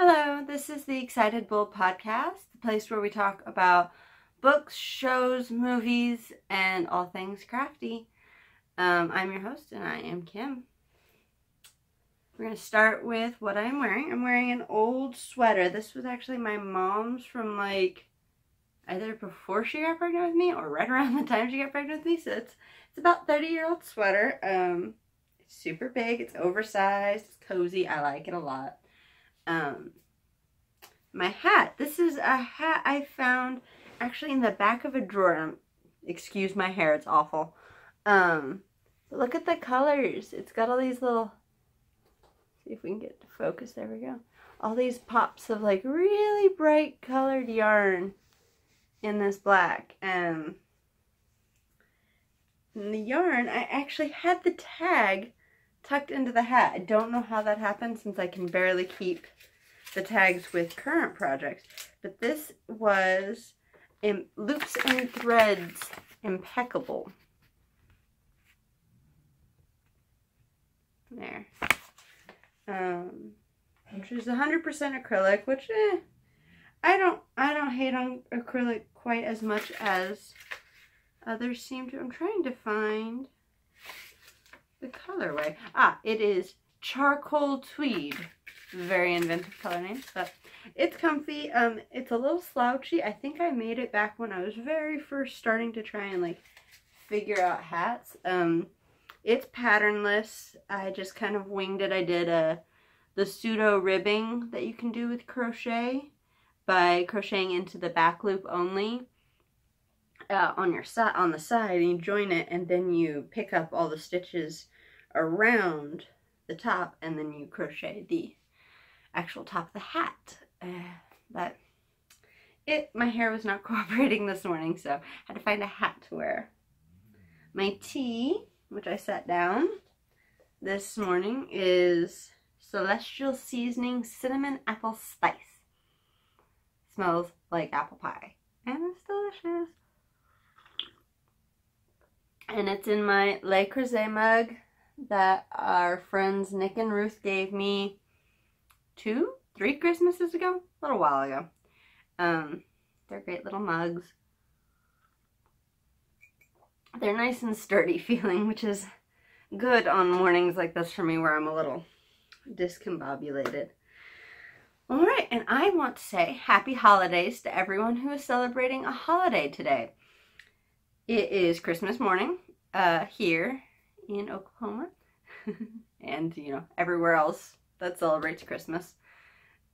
Hello, this is the Excited Bull podcast, the place where we talk about books, shows, movies, and all things crafty. I'm your host, and I am Kim. We're going to start with what I'm wearing. I'm wearing an old sweater. This was actually my mom's from either before she got pregnant with me or right around the time she got pregnant with me. So it's about 30-year-old sweater. It's super big. It's oversized. It's cozy. I like it a lot. My hat. This is a hat I found actually in the back of a drawer. Excuse my hair, it's awful. Look at the colors. It's got all these little, see if we can get to focus, there we go. All these pops of like really bright colored yarn in this black. And the yarn, I actually had the tag tucked into the hat. I don't know how that happened since I can barely keep the tags with current projects, but this was in loops and threads impeccable. There. Which is 100% acrylic, which I don't hate on acrylic quite as much as others seem to. I'm trying to find the colorway. It is charcoal tweed. Very inventive color name, but it's comfy. It's a little slouchy. I think I made it back when I was very first starting to try and figure out hats. It's patternless. I just kind of winged it. I did the pseudo ribbing that you can do with crochet by crocheting into the back loop only on the side, and you join it, and then you pick up all the stitches around the top, and then you crochet the actual top of the hat. But my hair was not cooperating this morning, so I had to find a hat to wear. My tea, which I set down this morning, is Celestial Seasoning Cinnamon Apple Spice. Smells like apple pie, and it's delicious. And it's in my Le Creuset mug that our friends Nick and Ruth gave me 3 Christmases ago, a little while ago. They're great little mugs. They're nice and sturdy feeling, which is good on mornings like this for me where I'm a little discombobulated. Alright, and I want to say happy holidays to everyone who is celebrating a holiday today. It is Christmas morning here in Oklahoma and, everywhere else that celebrates Christmas.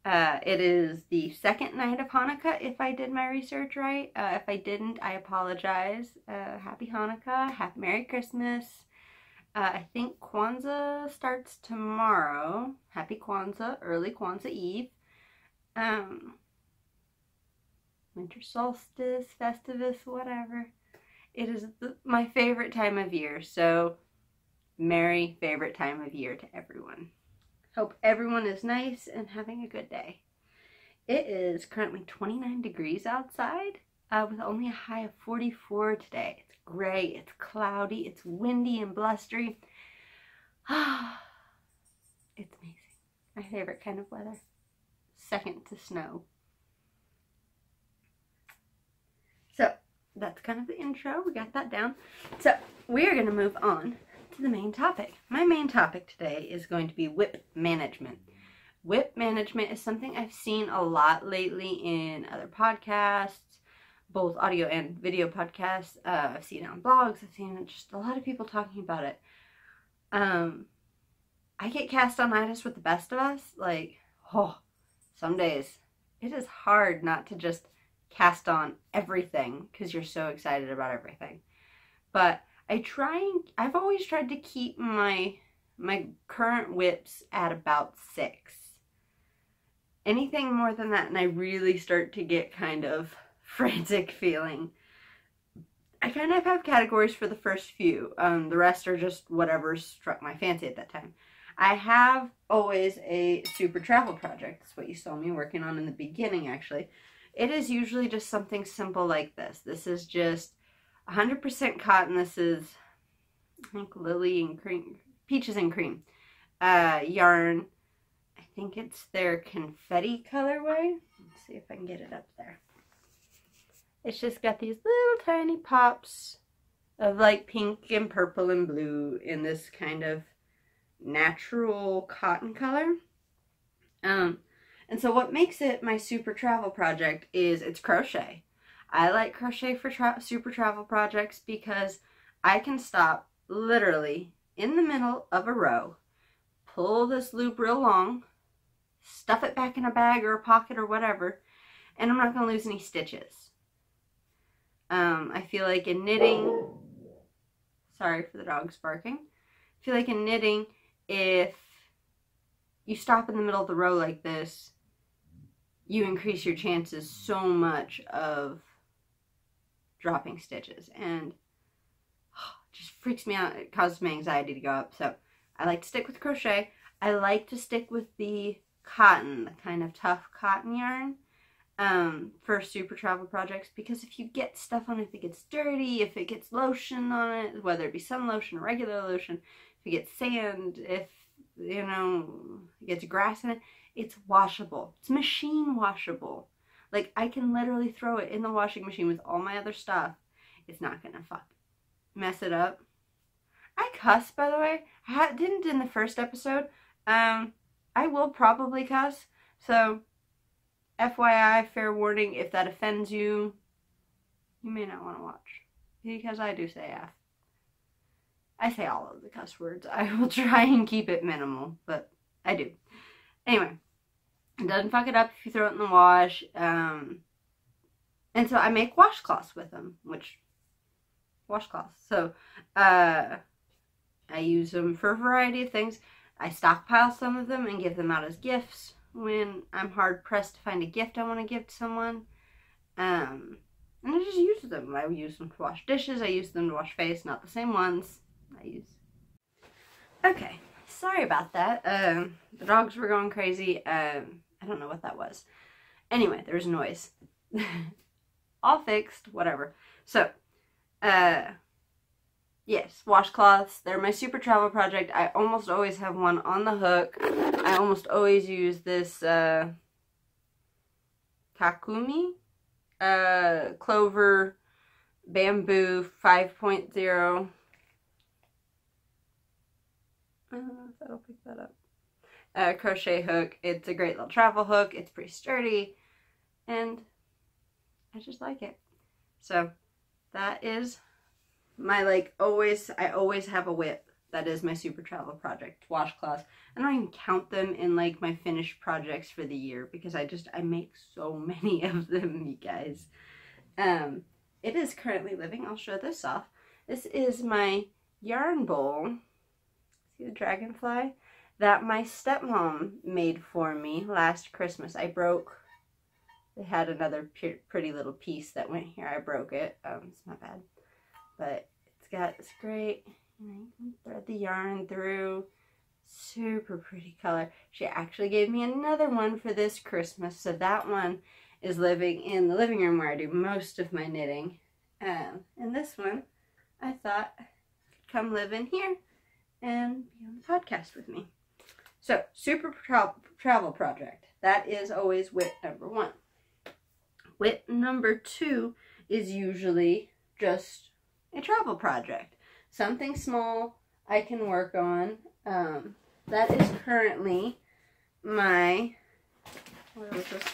It is the second night of Hanukkah, if I did my research right. If I didn't, I apologize. Happy Hanukkah, Merry Christmas. I think Kwanzaa starts tomorrow. Happy Kwanzaa, early Kwanzaa Eve. Winter solstice, Festivus, whatever. It is my favorite time of year, so merry favorite time of year to everyone. Hope everyone is nice and having a good day. It is currently 29 degrees outside with only a high of 44 today. It's gray, it's cloudy, it's windy and blustery. It's amazing. My favorite kind of weather. Second to snow. So that's kind of the intro. We got that down. So we're going to move on to the main topic. My main topic today is going to be WIP management. WIP management is something I've seen a lot lately in other podcasts, both audio and video podcasts. I've seen it on blogs. I've seen just a lot of people talking about it. I get cast-on-itis with the best of us. Some days it is hard not to just cast on everything because you're so excited about everything. But I've always tried to keep my current WIPs at about 6. Anything more than that and I really start to get kind of frantic feeling. I kind of have categories for the first few. The rest are just whatever struck my fancy at that time. I have always a super travel project. That's what you saw me working on in the beginning, actually. It is usually just something simple like this. This is just 100% cotton. This is, I think, Lily and Cream, Peaches and Cream yarn. I think it's their confetti colorway. Let's see if I can get it up there. It's just got these little tiny pops of like pink and purple and blue in this kind of natural cotton color. And so what makes it my super travel project is it's crochet. I like crochet for super travel projects because I can stop literally in the middle of a row, pull this loop real long, stuff it back in a bag or a pocket or whatever, and I'm not going to lose any stitches. I feel like in knitting, sorry for the dogs barking, I feel like in knitting, if you stop in the middle of the row like this, you increase your chances so much of dropping stitches, and it just freaks me out. It causes my anxiety to go up. So I like to stick with crochet. I like to stick with the cotton, the kind of tough cotton yarn, for super travel projects, because if you get stuff on it, if it gets dirty, if it gets lotion on it, whether it be sun lotion or regular lotion, if you get sand, if, you know, it gets grass in it, it's washable. It's machine washable. Like, I can literally throw it in the washing machine with all my other stuff. It's not gonna mess it up. I cuss, by the way. I didn't in the first episode. I will probably cuss. So, FYI, fair warning, if that offends you, you may not want to watch. Because I do say F. I say all of the cuss words. I will try and keep it minimal, but I do. Anyway, it doesn't fuck it up if you throw it in the wash. And so I make washcloths with them, washcloths. So, I use them for a variety of things. I stockpile some of them and give them out as gifts when I'm hard pressed to find a gift I want to give to someone. And I just use them. I use them to wash dishes. I use them to wash face. Not the same ones I use. Okay, sorry about that. The dogs were going crazy. I don't know what that was. Anyway, there's noise. All fixed, whatever. So, yes, washcloths. They're my super travel project. I almost always have one on the hook. I almost always use this Kakumi Clover Bamboo 5.0. I don't know if that'll pick that up. Crochet hook. It's a great little travel hook. It's pretty sturdy, and I just like it. So that is my, like, I always have a W.I.P. That is my super travel project, washcloths. I don't even count them in, like, my finished projects for the year because I make so many of them, you guys. It is currently living. I'll show this off. This is my yarn bowl. See the dragonfly? That my stepmom made for me last Christmas. They had another pretty little piece that went here. I broke it. It's not bad. But it's got this great, you know, you can thread the yarn through. Super pretty color. She actually gave me another one for this Christmas. So that one is living in the living room where I do most of my knitting. And this one, I thought, could come live in here and be on the podcast with me. So, super travel project. That is always W.I.P. number 1. W.I.P. number 2 is usually just a travel project. Something small I can work on. That is currently my, what was this?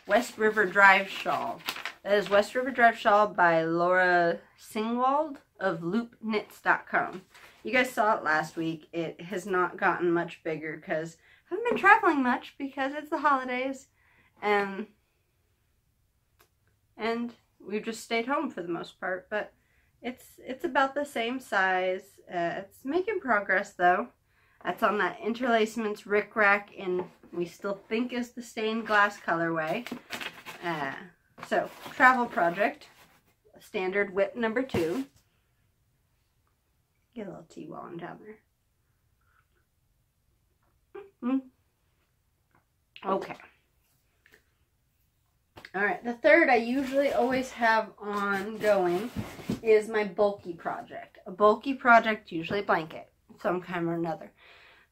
West River Drive Shawl. That is West River Drive Shawl by Laura Singewald of loopknits.com. You guys saw it last week. It has not gotten much bigger because I haven't been traveling much because it's the holidays. And we've just stayed home for the most part. But it's about the same size. It's making progress though. That's on that Interlacements Rick Rack in we still think is the stained glass colorway. So, travel project. Standard W.I.P. number 2. Get a little tea while I'm down there. Okay. Alright, the third I usually always have ongoing is my bulky project. A bulky project, usually a blanket, some kind or another.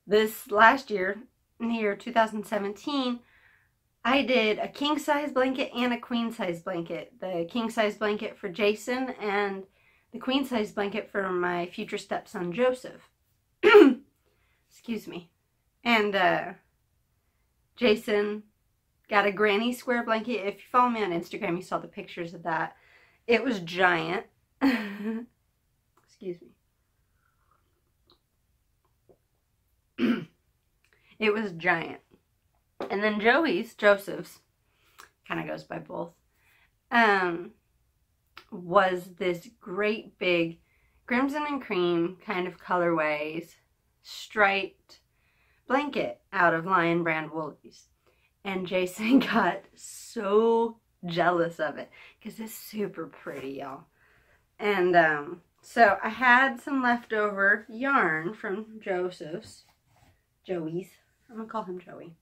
This last year, in the year 2017, I did a king size blanket and a queen size blanket. The king size blanket for Jason and the queen size blanket for my future stepson Joseph. Excuse me. And Jason got a granny square blanket. If you follow me on Instagram, you saw the pictures of that. It was giant. Excuse me. It was giant. And then Joseph's, kind of goes by both, was this great big crimson and cream kind of colorways striped blanket out of Lion Brand Woolies. And Jason got so jealous of it because it's super pretty, y'all. And so I had some leftover yarn from Joey's. I'm gonna call him Joey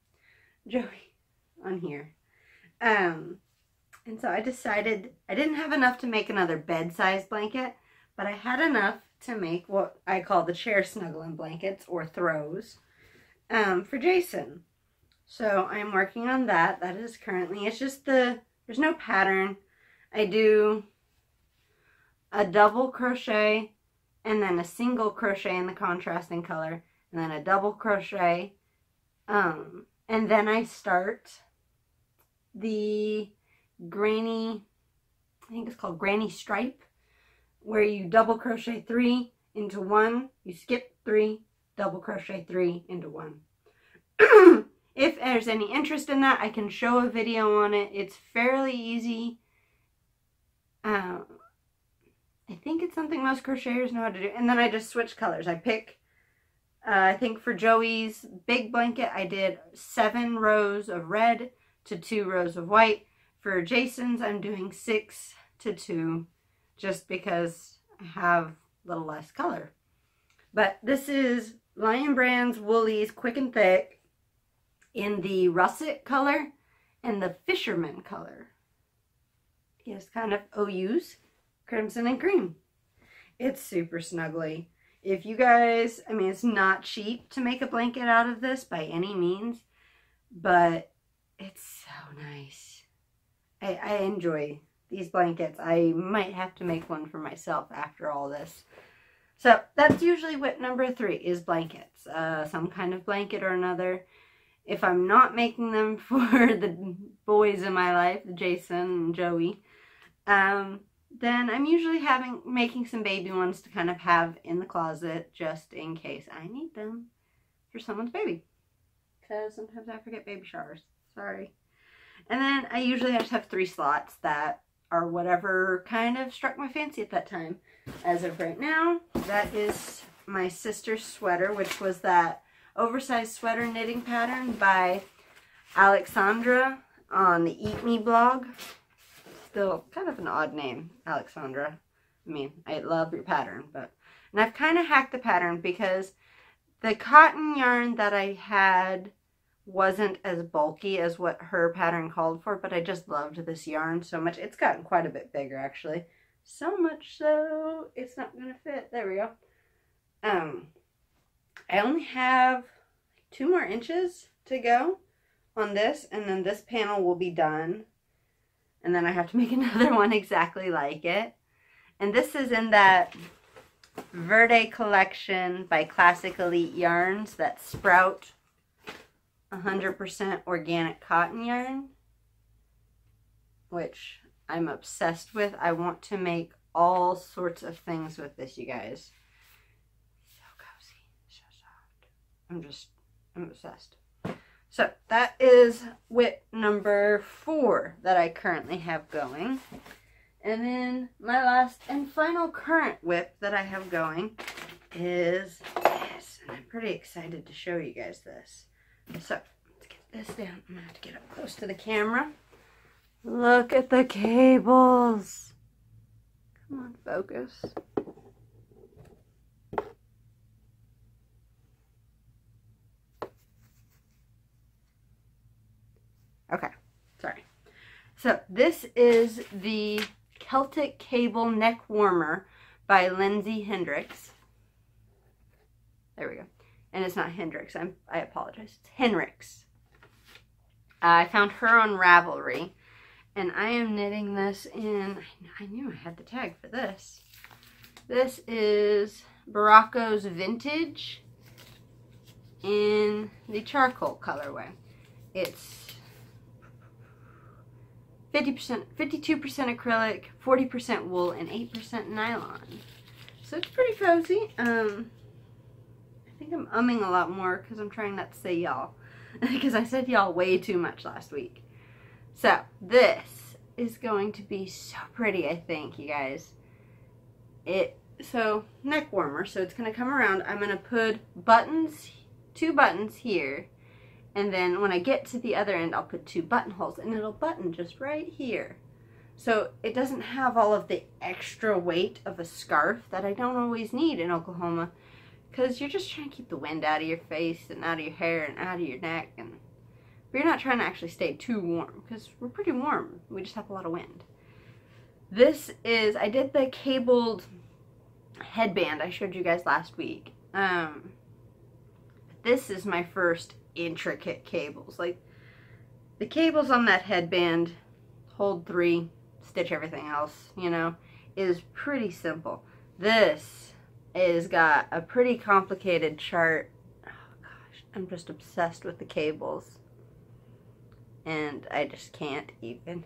on here. And so I decided I didn't have enough to make another bed-sized blanket, but I had enough to make what I call the chair snuggling blankets, or throws, for Jason. So I'm working on that. That is currently, it's just there's no pattern. I do a double crochet and then a single crochet in the contrasting color, and then a double crochet, and then I start the granny, I think it's called granny stripe, where you double crochet 3 into 1, you skip 3, double crochet 3 into 1. If there's any interest in that, I can show a video on it. It's fairly easy. I think it's something most crocheters know how to do. And then I just switch colors. I pick, I think for Joey's big blanket, I did 7 rows of red to 2 rows of white. For Jason's, I'm doing 6 to 2, just because I have a little less color. But this is Lion Brand's Woolies Quick and Thick in the russet color and the fisherman color. It's kind of OU's crimson and cream. It's super snuggly. If you guys, I mean, it's not cheap to make a blanket out of this by any means, but it's so nice. I enjoy these blankets. I might have to make one for myself after all this. So that's usually WIP number 3 is blankets. Some kind of blanket or another. If I'm not making them for the boys in my life, Jason and Joey, then I'm usually making some baby ones to kind of have in the closet just in case I need them for someone's baby. Because sometimes I forget baby showers. Sorry. And then I usually just have 3 slots that are whatever kind of struck my fancy at that time. As of right now, that is my sister's sweater, which was that oversized sweater knitting pattern by Aleksandra on the Eat Me blog. Still kind of an odd name, Aleksandra. I mean, I love your pattern, and I've kind of hacked the pattern because the cotton yarn that I had wasn't as bulky as what her pattern called for, but I just loved this yarn so much. It's gotten quite a bit bigger, actually. So much so, it's not going to fit. There we go. I only have 2 more inches to go on this, and then this panel will be done. And then I have to make another one exactly like it. And this is in that Verde collection by Classic Elite Yarns, that Sprout 100% organic cotton yarn, which I'm obsessed with. I want to make all sorts of things with this, you guys. So cozy, so soft. I'm obsessed. So that is WIP number 4 that I currently have going. And then my last and final current WIP that I have going is this. And I'm pretty excited to show you guys this. So let's get this down. I'm going to have to get up close to the camera. Look at the cables. Come on, focus. Okay, sorry. So this is the Celtic Cable Neck Warmer by Lindsay Henricks. There we go. And it's not Henricks. I apologize. It's Henricks. I found her on Ravelry. And I am knitting this in... I knew I had the tag for this. This is Barocco's Vintage in the charcoal colorway. It's 50%, 52% acrylic, 40% wool, and 8% nylon. So it's pretty cozy. I think I'm umming a lot more because I'm trying not to say y'all. Because I said y'all way too much last week. So this is going to be so pretty, I think, you guys. So neck warmer, so it's going to come around. I'm going to put buttons, 2 buttons here. And then when I get to the other end, I'll put 2 buttonholes, and it'll button just right here. So it doesn't have all of the extra weight of a scarf that I don't always need in Oklahoma, because you're just trying to keep the wind out of your face and out of your hair and out of your neck, and but you're not trying to actually stay too warm, because we're pretty warm. We just have a lot of wind. This is, I did the cabled headband I showed you guys last week. This is my first intricate cables. Like, the cables on that headband, hold 3, stitch everything else, you know, is pretty simple. This is got a pretty complicated chart. Oh gosh, I'm just obsessed with the cables. And I just can't even.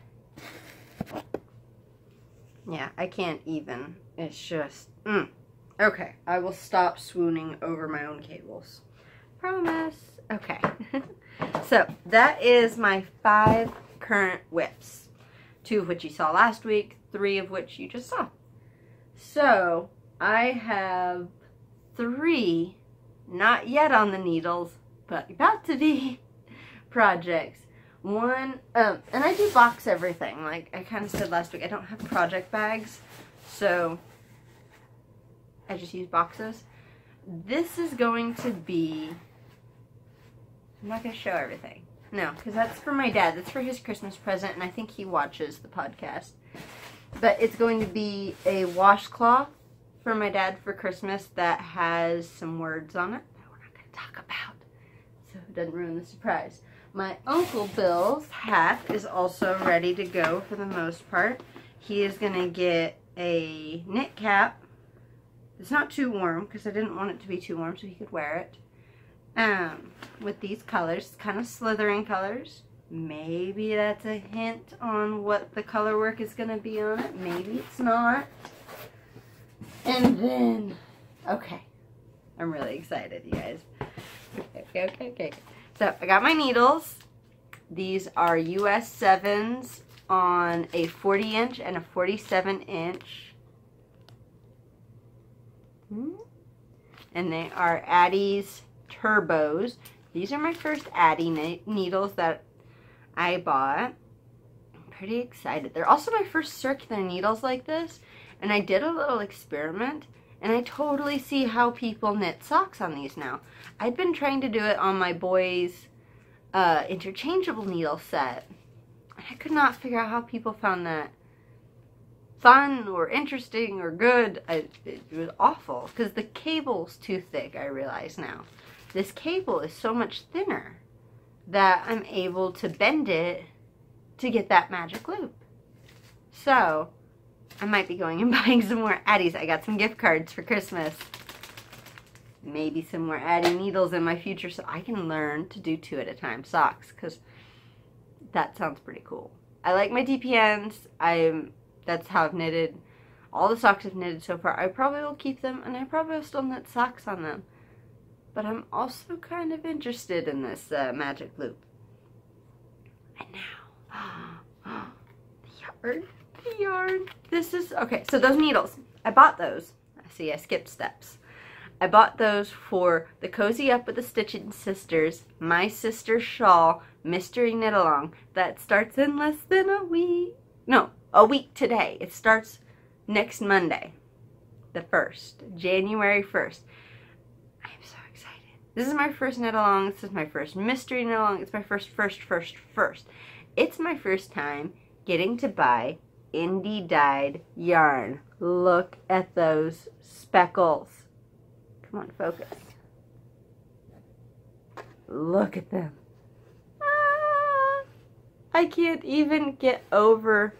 Yeah, I can't even. It's just, Okay, I will stop swooning over my own cables. Promise. Okay. So, that is my 5 current WIPs. 2 of which you saw last week, 3 of which you just saw. So, I have 3, not yet on the needles, but about to be, projects. One, and I do box everything. Like I kind of said last week, I don't have project bags, so I just use boxes. This is going to be, I'm not going to show everything. No, because that's for my dad. That's for his Christmas present, and I think he watches the podcast. But it's going to be a washcloth for my dad for Christmas that has some words on it that we're not going to talk about, so it doesn't ruin the surprise. My Uncle Bill's hat is also ready to go for the most part. He is going to get a knit cap. It's not too warm because I didn't want it to be too warm so he could wear it. With these colors, kind of slithering colors. Maybe that's a hint on what the color work is going to be on it. Maybe it's not. And then, okay, I'm really excited, you guys. Okay. So, I got my needles. These are US 7s on a 40-inch and a 47-inch. And they are Addie's Turbos. These are my first Addie needles that I bought. I'm pretty excited. They're also my first circular needles like this. And I did a little experiment. And I totally see how people knit socks on these now. I'd been trying to do it on my boys' interchangeable needle set. I could not figure out how people found that fun or interesting or good. It was awful because the cable's too thick, I realize now. This cable is so much thinner that I'm able to bend it to get that magic loop. So, I might be going and buying some more Addies. I got some gift cards for Christmas. Maybe some more Addie needles in my future so I can learn to do 2 at a time socks, because that sounds pretty cool. I like my DPNs. That's how I've knitted all the socks I've knitted so far. I probably will keep them, and I probably will still knit socks on them. But I'm also kind of interested in this magic loop. And now, the yarn. This is, okay, so those needles, I bought those. See, I skipped steps. I bought those for the Cozy Up with the Stitchin Sisters, My Sister's Shawl Mystery Knit Along. That starts in less than a week. No, a week today. It starts next Monday, the 1st, January 1st. I am so excited. This is my first knit along. This is my first mystery knit along. It's my first. It's my first time getting to buy indie dyed yarn. Look at those speckles. Come on, focus. Look at them. I can't even get over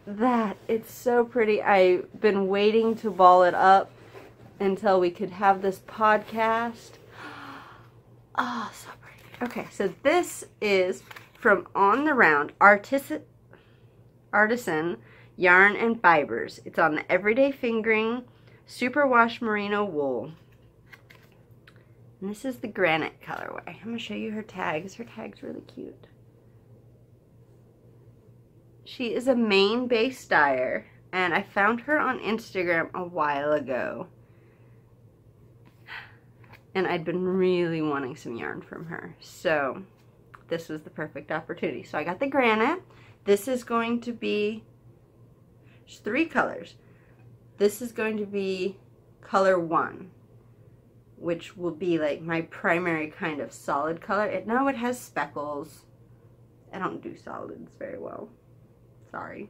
that. It's so pretty. I've been waiting to ball it up until we could have this podcast. Oh, so pretty. Okay, so this is from On the Round Artisan Yarn and Fibers. It's on the Everyday Fingering Superwash Merino Wool. And this is the granite colorway. I'm going to show you her tags. Her tag's really cute. She is a Maine-based dyer, and I found her on Instagram a while ago. And I'd been really wanting some yarn from her. So this was the perfect opportunity. So I got the granite. This is going to be, there's 3 colors. This is going to be color 1, which will be like my primary kind of solid color. No, it has speckles. I don't do solids very well. Sorry.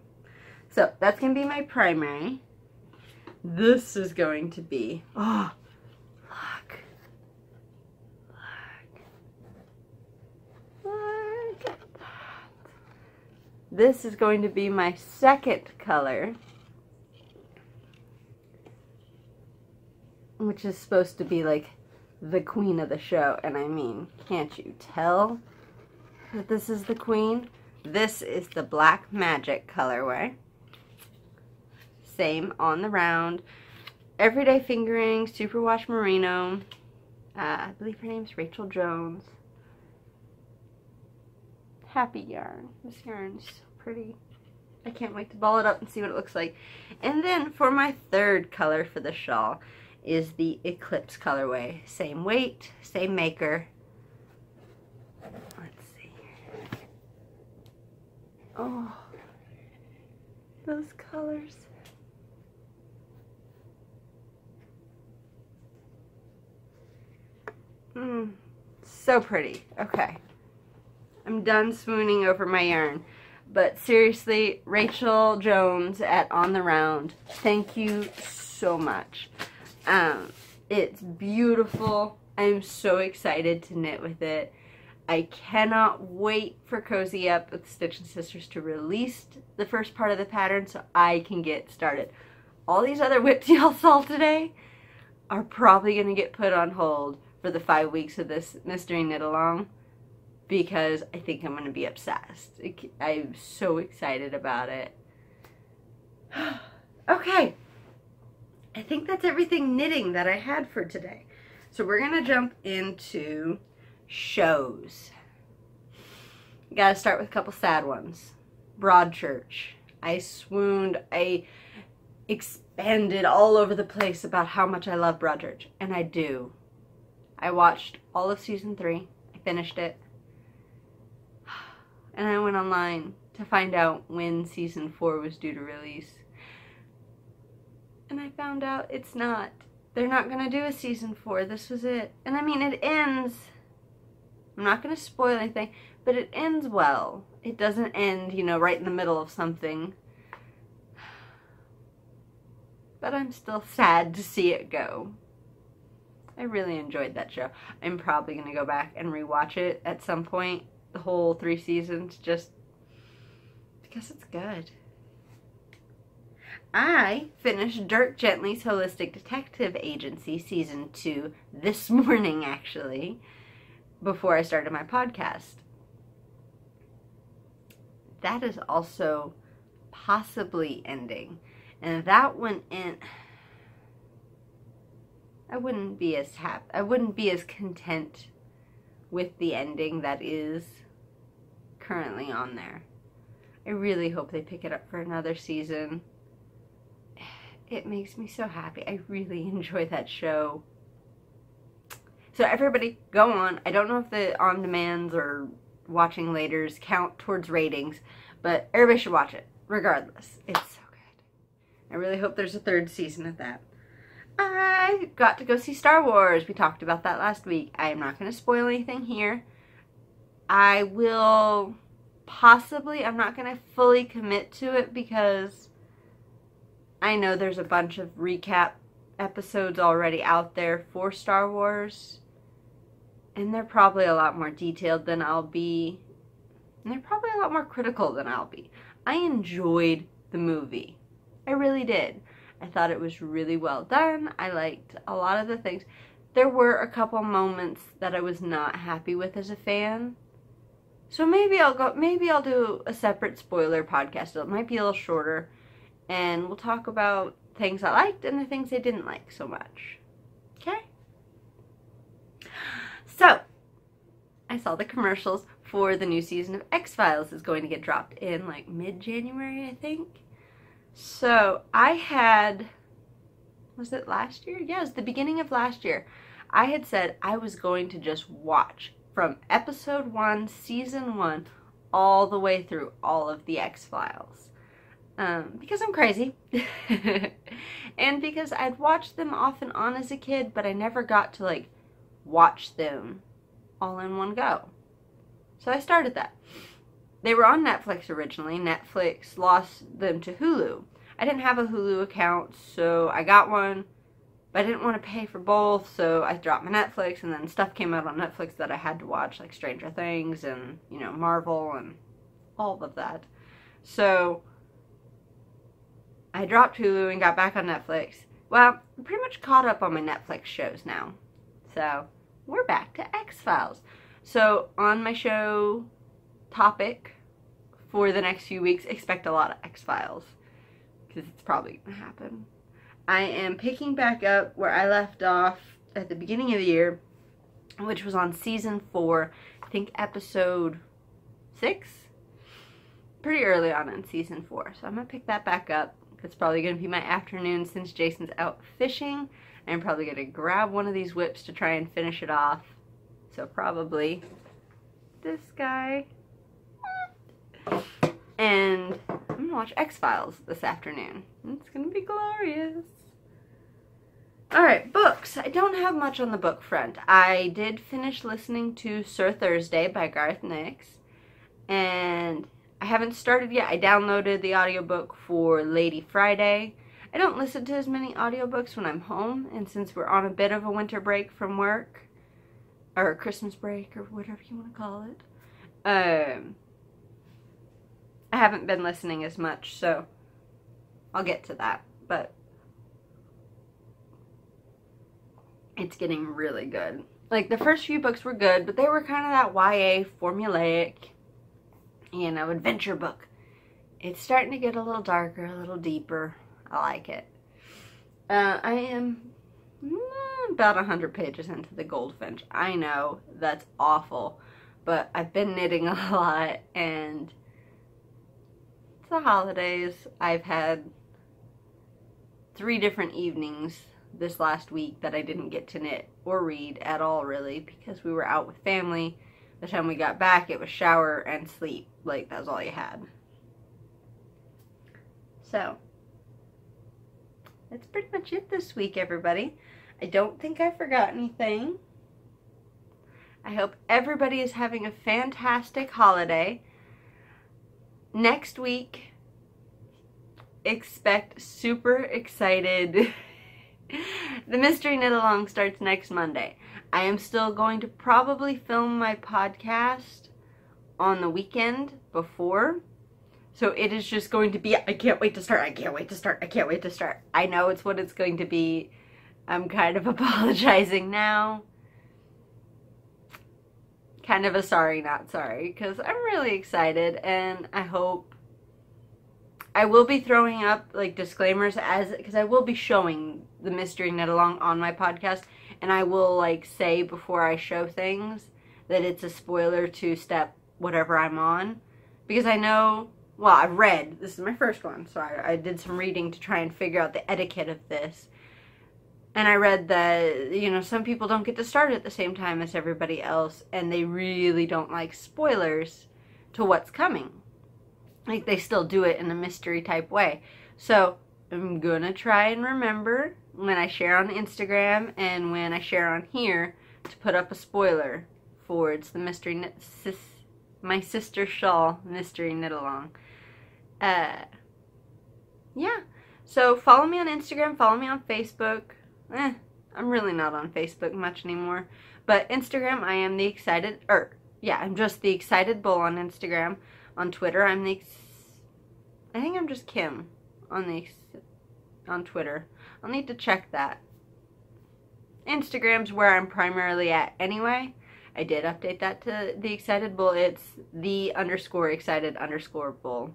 So that's going to be my primary. This is going to be, oh, look. Look at that. This is going to be my second color, which is supposed to be like the queen of the show. And I mean, can't you tell that this is the queen? This is the Black Magic colorway. Same On the Round. Everyday Fingering, Superwash Merino. I believe her name's Rachel Jones. Happy yarn. This yarn is so pretty. I can't wait to ball it up and see what it looks like. And then for my third color for the shawl is the Eclipse colorway. Same weight, same maker. Let's see. Oh, those colors. So pretty. Okay. I'm done swooning over my yarn. But seriously, Rachel Jones at On the Round, thank you so much. It's beautiful. I'm so excited to knit with it. I cannot wait for Cozy Up with Stitchin Sisters to release the first part of the pattern so I can get started. All these other WIPs y'all saw today are probably going to get put on hold for the 5 weeks of this mystery knit along because I think I'm going to be obsessed. I'm so excited about it. Okay. I think that's everything knitting that I had for today. So we're going to jump into shows. Gotta start with a couple sad ones. Broadchurch. I swooned. I expanded all over the place about how much I love Broadchurch. And I do. I watched all of season 3. I finished it. And I went online to find out when season 4 was due to release. And I found out it's not. They're not going to do a season 4. This was it. And I mean, it ends. I'm not going to spoil anything, but it ends well. It doesn't end, you know, right in the middle of something. But I'm still sad to see it go. I really enjoyed that show. I'm probably going to go back and rewatch it at some point, the whole 3 seasons, just because it's good. I finished Dirk Gently's Holistic Detective Agency Season 2 this morning, actually, before I started my podcast. That is also possibly ending. And that one I wouldn't be as happy. I wouldn't be as content with the ending that is currently on there. I really hope they pick it up for another season. It makes me so happy. I really enjoy that show. So everybody, go on. I don't know if the on-demands or watching laters count towards ratings, but everybody should watch it, regardless. It's so good. I really hope there's a 3rd season of that. I got to go see Star Wars. We talked about that last week. I am not going to spoil anything here. I will possibly, I'm not going to fully commit to it because I know there's a bunch of recap episodes already out there for Star Wars. and they're probably a lot more detailed than I'll be, and they're probably a lot more critical than I'll be. I enjoyed the movie. I really did. I thought it was really well done. I liked a lot of the things. There were a couple moments that I was not happy with as a fan. So maybe I'll do a separate spoiler podcast. It might be a little shorter, and we'll talk about things I liked and the things I didn't like so much. Okay? So, I saw the commercials for the new season of X-Files is going to get dropped in like mid-January, I think. So, I had, was it last year? Yeah, it was the beginning of last year. I had said I was going to just watch from episode 1, season 1, all the way through all of the X-Files. Because I'm crazy. And because I'd watched them off and on as a kid, but I never got to like watch them all in one go. So I started that. They were on Netflix originally. Netflix lost them to Hulu. I didn't have a Hulu account, so I got one, but I didn't want to pay for both, so I dropped my Netflix, and then stuff came out on Netflix that I had to watch, like Stranger Things and, you know, Marvel and all of that. So I dropped Hulu and got back on Netflix. Well, I'm pretty much caught up on my Netflix shows now. So we're back to X-Files. So on my show topic for the next few weeks, expect a lot of X-Files, because it's probably going to happen. I am picking back up where I left off at the beginning of the year, which was on season 4, I think episode 6? Pretty early on in season 4. So I'm going to pick that back up. It's probably going to be my afternoon since Jason's out fishing. I'm probably going to grab one of these whips to try and finish it off. So probably this guy. And I'm going to watch X-Files this afternoon. It's going to be glorious. Alright, books. I don't have much on the book front. I did finish listening to Sir Thursday by Garth and I haven't started yet. I downloaded the audiobook for Lady Friday. I don't listen to as many audiobooks when I'm home, and since we're on a bit of a winter break from work, or Christmas break, or whatever you want to call it, I haven't been listening as much, so I'll get to that, but it's getting really good. Like, the first few books were good, but they were kind of that YA formulaic, you know, adventure book. It's starting to get a little darker, a little deeper. I like it. I am about 100 pages into the Goldfinch. I know, that's awful, but I've been knitting a lot, and it's the holidays. I've had 3 different evenings this last week that I didn't get to knit or read at all, really, because we were out with family. The time we got back, it was shower and sleep. Like, that was all you had. So, that's pretty much it this week, everybody. I don't think I forgot anything. I hope everybody is having a fantastic holiday. Next week, expect super excited. The Mystery Knit Along starts next Monday. I am still going to probably film my podcast on the weekend before. So it is just going to be, I can't wait to start, I can't wait to start, I can't wait to start. I know it's what it's going to be. I'm kind of apologizing now. Kind of a sorry, not sorry, because I'm really excited, and I hope I will be throwing up like disclaimers because I will be showing the Mystery Knit Along on my podcast, and I will like say before I show things that it's a spoiler to step whatever I'm on, because I know, well, I've read, this is my first one, so I did some reading to try and figure out the etiquette of this. And I read that, you know, some people don't get to start at the same time as everybody else, and they really don't like spoilers to what's coming. Like, they still do it in a mystery type way. So, I'm gonna try and remember when I share on Instagram and when I share on here to put up a spoiler for it's the Mystery Knit, my sister Shawl Mystery Knit Along. Yeah. So, follow me on Instagram, follow me on Facebook. I'm really not on Facebook much anymore, But Instagram, I am the excited, I'm just the excited bull on Instagram. On Twitter, I think I'm just Kim on Twitter. I'll need to check that. Instagram's where I'm primarily at anyway. I did update that to the excited bull. It's the_excited_bull.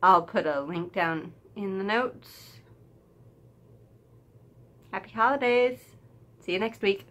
I'll put a link down in the notes. Happy holidays. See you next week.